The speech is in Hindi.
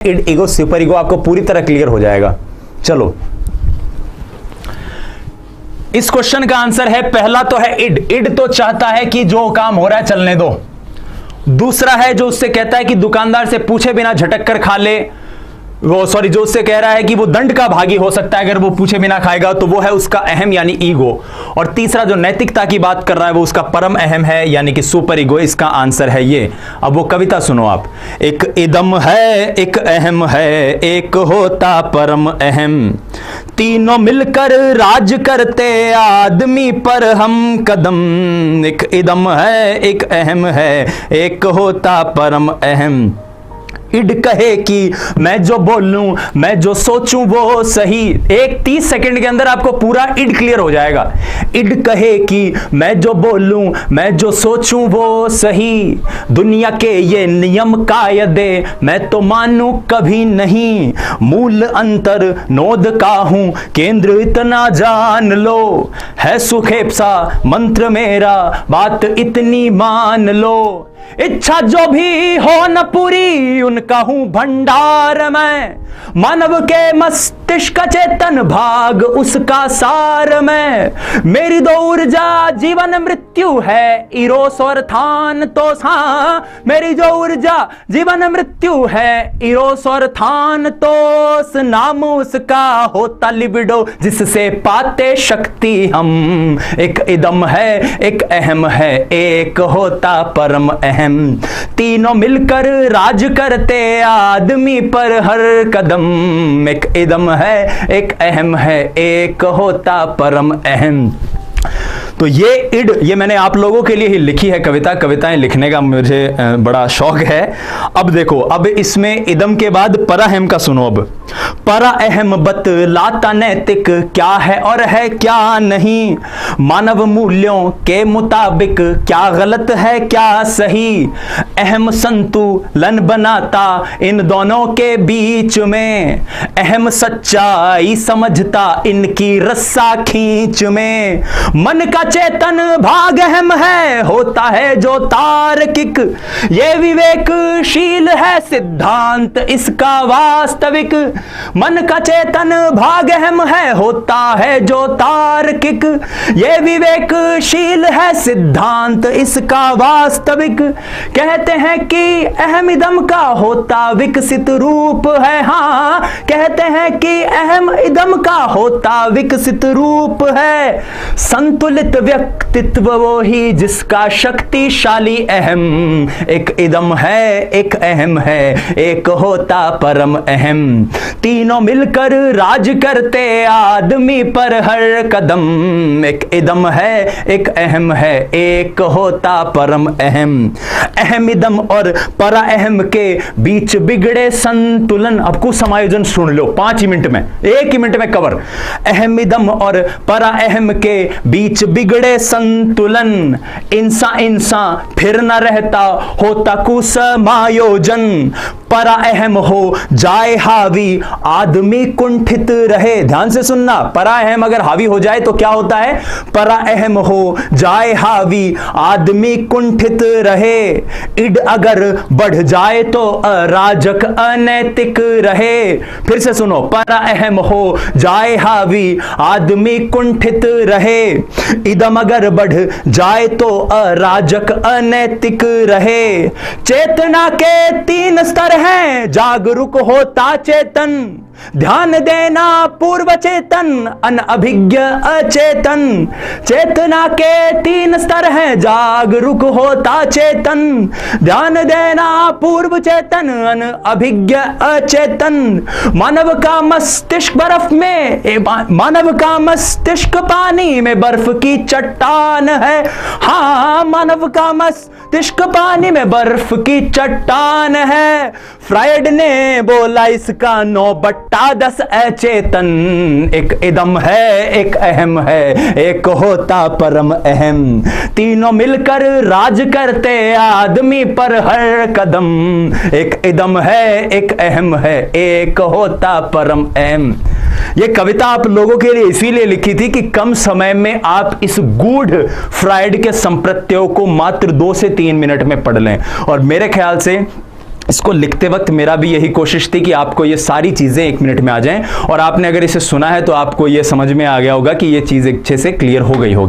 इड ईगो सुपर ईगो आपको पूरी तरह क्लियर हो जाएगा। चलो, इस क्वेश्चन का आंसर है, पहला तो है इड। इड तो चाहता है कि जो काम हो रहा है चलने दो। दूसरा है जो उससे कहता है कि दुकानदार से पूछे बिना झटक कर खा ले, वो सॉरी जो उससे कह रहा है कि वो दंड का भागी हो सकता है अगर वो पूछे बिना खाएगा, तो वो है उसका अहम यानी ईगो। और तीसरा जो नैतिकता की बात कर रहा है वो उसका परम अहम है यानी कि सुपर ईगो। इसका आंसर है ये। अब वो कविता सुनो आप। एक इदम है, एक अहम है, एक होता परम अहम, तीनों मिलकर राज करते आदमी पर हम कदम। एक इदम है, एक अहम है, एक होता परम अहम। इड कहे कि मैं जो बोलूं, मैं जो सोचूं वो सही। एक 30 सेकंड के अंदर आपको पूरा इड क्लियर हो जाएगा। इड कहे कि मैं जो बोलूं, मैं जो सोचूं वो सही, दुनिया के ये नियम कायदे मैं तो मानूं कभी नहीं, मूल अंतर नोद का हूं, केंद्र इतना जान लो, है सुखेप सा मंत्र मेरा, बात इतनी मान लो, इच्छा जो भी हो न पूरी उनका हूं भंडार मैं, मानव के मस्तिष्क का चेतन भाग उसका सार मैं, मेरी दो ऊर्जा जीवन मृत्यु है इरोस और थान तो सा, मेरी जो ऊर्जा जीवन मृत्यु है इरोस और थान तो, नाम उसका होता लिबिडो जिससे पाते शक्ति हम। एक इदम है, एक अहम है, एक होता परम अहम, तीनों मिलकर राज करते आदमी पर हर कदम। एक इदम है, एक अहम है, एक होता परम अहम। तो ये इड, ये मैंने आप लोगों के लिए ही लिखी है कविता। कविताएं लिखने का मुझे बड़ा शौक है। अब देखो, अब इसमें इदम के बाद पराअहम का सुनो। अब पराअहम बतलाता नैतिक क्या है और है क्या नहीं, मानव मूल्यों के मुताबिक क्या गलत है क्या सही, अहम संतुलन बनाता इन दोनों के बीच में, अहम सच्चाई समझता इनकी रस्सा खींच में, मन का चेतन भाग अहम है, होता है जो तार्किक, ये विवेकशील है सिद्धांत इसका वास्तविक, मन का चेतन भाग अहम है, होता है जो तार्किक, ये विवेकशील है सिद्धांत इसका वास्तविक, कहते हैं कि अहम इदम का होता विकसित रूप है, हाँ कहते हैं कि अहम इदम का होता विकसित रूप है, संतुलित व्यक्तित्व वो ही जिसका शक्तिशाली अहम। एक इदम है, एक अहम है, एक होता परम अहम, तीनों मिलकर राज करते आदमी पर हर कदम। एक इदम है, एक अहम है, एक होता परम अहम, अहम इदम और परा अहम के बीच बिगड़े संतुलन। अब कुछ समायोजन सुन लो 5 मिनट में, 1 मिनट में कवर। अहम इदम और परा अहम के बीच बिगड़े संतुलन, इंसा फिर न रहता होता कुसमायोजन, परा अहम हो जाए हावी आदमी कुंठित रहे। ध्यान से सुनना, परा अहम अगर हावी हो जाए तो क्या होता है, परा अहम हो जाए हावी आदमी कुंठित रहे, इड अगर बढ़ जाए तो अराजक अनैतिक रहे। फिर से सुनो, परा अहम हो जाए हावी आदमी कुंठित रहे, इदम अगर बढ़ जाए तो अराजक अनैतिक रहे, चेतना के 3 स्तर हैं, जागरूक होता चेतन, ध्यान देना पूर्व चेतन, अनअभिज्ञ अचेतन, चेतना के 3 स्तर हैं, जागरूक होता चेतन, ध्यान देना पूर्व चेतन, अनअभिज्ञ अचेतन, मानव का मस्तिष्क बर्फ में, मानव का मस्तिष्क पानी में बर्फ की चट्टान है, हाँ मानव का मस्तिष्क पानी में बर्फ की चट्टान है, फ्रायड ने बोला इसका 9/10 अचेतन। एक इदम है, एक अहम है, एक होता परम अहम, तीनों मिलकर राज करते आदमी पर हर कदम। एक इदम है, एक अहम है, एक होता परम अहम। ये कविता आप लोगों के लिए इसीलिए लिखी थी कि कम समय में आप इस गूढ़ फ्रायड के संप्रत्ययों को मात्र 2 से 3 मिनट में पढ़ लें। और मेरे ख्याल से इसको लिखते वक्त मेरा भी यही कोशिश थी कि आपको ये सारी चीजें 1 मिनट में आ जाएं, और आपने अगर इसे सुना है तो आपको ये समझ में आ गया होगा कि ये चीज अच्छे से क्लियर हो गई होगी।